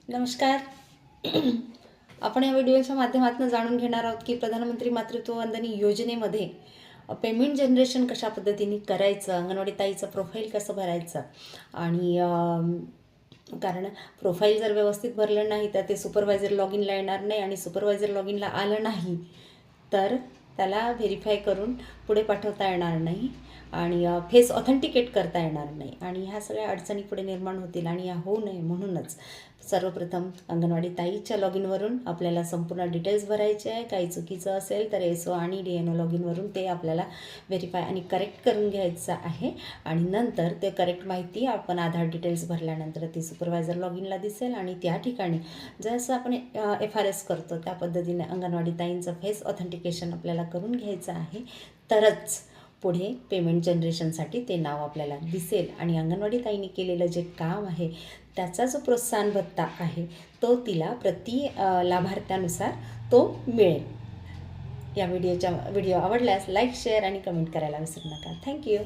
नमस्कार. आपण या व्हिडिओच्या माध्यमातून जाणून घेणार आहोत की प्रधानमंत्री मातृत्व वंदना योजनेमध्ये पेमेंट जनरेशन कशा पद्धतीने करायचं, अंगणवाडी ताईचं प्रोफाईल कसं भरायचं आणि कारण प्रोफाईल जर व्यवस्थित भरलं नाही तर ते सुपरवायझर लॉग इनला येणार नाही आणि सुपरवायझर लॉग इनला आलं नाही तर त्याला व्हेरीफाय करून पुढे पाठवता येणार नाही आणि फेस ऑथेंटिकेट करता येणार नाही आणि ह्या सगळ्या अडचणी पुढे निर्माण होतील आणि या होऊ नये म्हणूनच सर्वप्रथम अंगणवाडी ताईच्या लॉग इनवरून आपल्याला संपूर्ण डिटेल्स भरायचे आहे. काही चुकीचं असेल तर एसओ आणि DNO लॉग इनवरून ते आपल्याला व्हेरीफाय आणि करेक्ट करून घ्यायचं आहे आणि नंतर ते करेक्ट माहिती आपण आधार डिटेल्स भरल्यानंतर ती सुपरवायझर लॉग इनला दिसेल आणि त्या ठिकाणी जसं आपण FRS करतो त्या पद्धतीने अंगणवाडी ताईंचं फेस ऑथेंटिकेशन आपल्याला करून घ्यायचं आहे. तरच पुढे पेमेंट जनरेशनसाठी ते नाव आपल्याला दिसेल आणि अंगणवाडी ताईंनी केलेलं जे काम आहे त्याचा जो प्रोत्साहन भत्ता आहे तो तिला प्रति लाभार्थ्यानुसार तो मिळेल. या व्हिडिओ आवडल्यास लाईक, शेअर आणि कमेंट करायला विसरू नका. थँक्यू.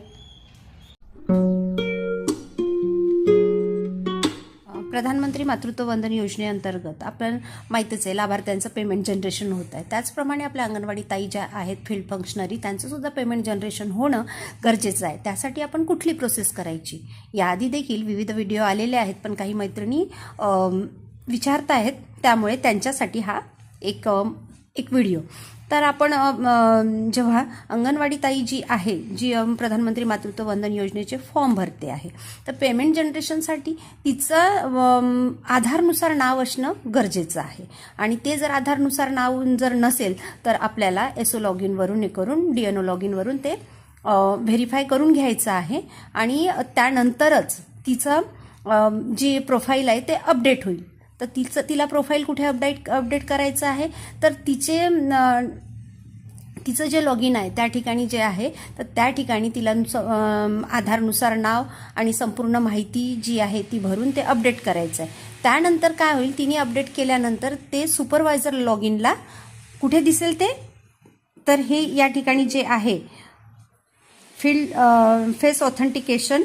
प्रधानमंत्री मातृत्व वंदना योजनेअंतर्गत आपण माहितीच आहे लाभार्थ्यांचं पेमेंट जनरेशन होत आहे. त्याचप्रमाणे आपल्या अंगणवाडी ताई ज्या आहेत फील्ड फंक्शनरी त्यांचंसुद्धा पेमेंट जनरेशन होणं गरजेचं आहे. त्यासाठी आपण कुठली प्रोसेस करायची याआधी देखील विविध व्हिडिओ आलेले आहेत पण काही मैत्रिणी विचारतायत त्यामुळे त्यांच्यासाठी हा एक व्हिडिओ. तर आपण जेव्हा अंगणवाडी ताई जी आहे जी प्रधानमंत्री मातृत्व वंदना योजनेचे फॉर्म भरते आहे तर पेमेंट जनरेशनसाठी तिचं आधारनुसार नाव असणं गरजेचं आहे आणि ते जर आधारनुसार नाव जर नसेल तर आपल्याला एसओ लॉग इनवरून करून DNO लॉग इनवरून ते व्हेरीफाय करून घ्यायचं आहे आणि त्यानंतरच तिचं जी प्रोफाईल आहे ते अपडेट होईल. तर तिला प्रोफाईल कुठे अपडेट करायचं आहे तर तिचं जे लॉग इन आहे त्या ठिकाणी जे आहे तर त्या ठिकाणी तिला आधारनुसार नाव आणि संपूर्ण माहिती जी आहे ती भरून ते अपडेट करायचं आहे. त्यानंतर काय होईल तिने अपडेट केल्यानंतर ते सुपरवायझर लॉग इनला कुठे दिसेल ते तर हे या ठिकाणी जे आहे face authentication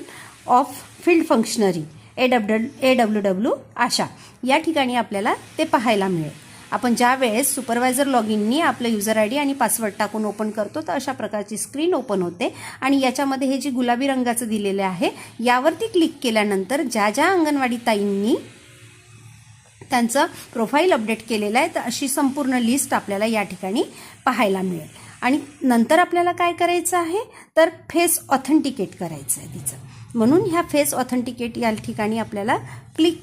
of field functionary AWW आशा या ठिकाणी आपल्याला ते पाहायला मिळेल. आपण ज्या वेळेस सुपरवायझर लॉग इननी आपलं युजर ID आणि पासवर्ड टाकून ओपन करतो तर अशा प्रकारची स्क्रीन ओपन होते आणि याच्यामध्ये हे जे गुलाबी रंगाचं दिलेले आहे यावरती क्लिक केल्यानंतर ज्या ज्या अंगणवाडी ताईंनी त्यांचं प्रोफाईल अपडेट केलेलं आहे तर अशी संपूर्ण लिस्ट आपल्याला या ठिकाणी पाहायला मिळेल आणि नंतर आपल्याला काय करायचं आहे तर फेस ऑथेंटिकेट करायचं आहे तिचं. म्हणून ह्या फेस ऑथेंटिकेट या ठिकाणी आपल्याला क्लिक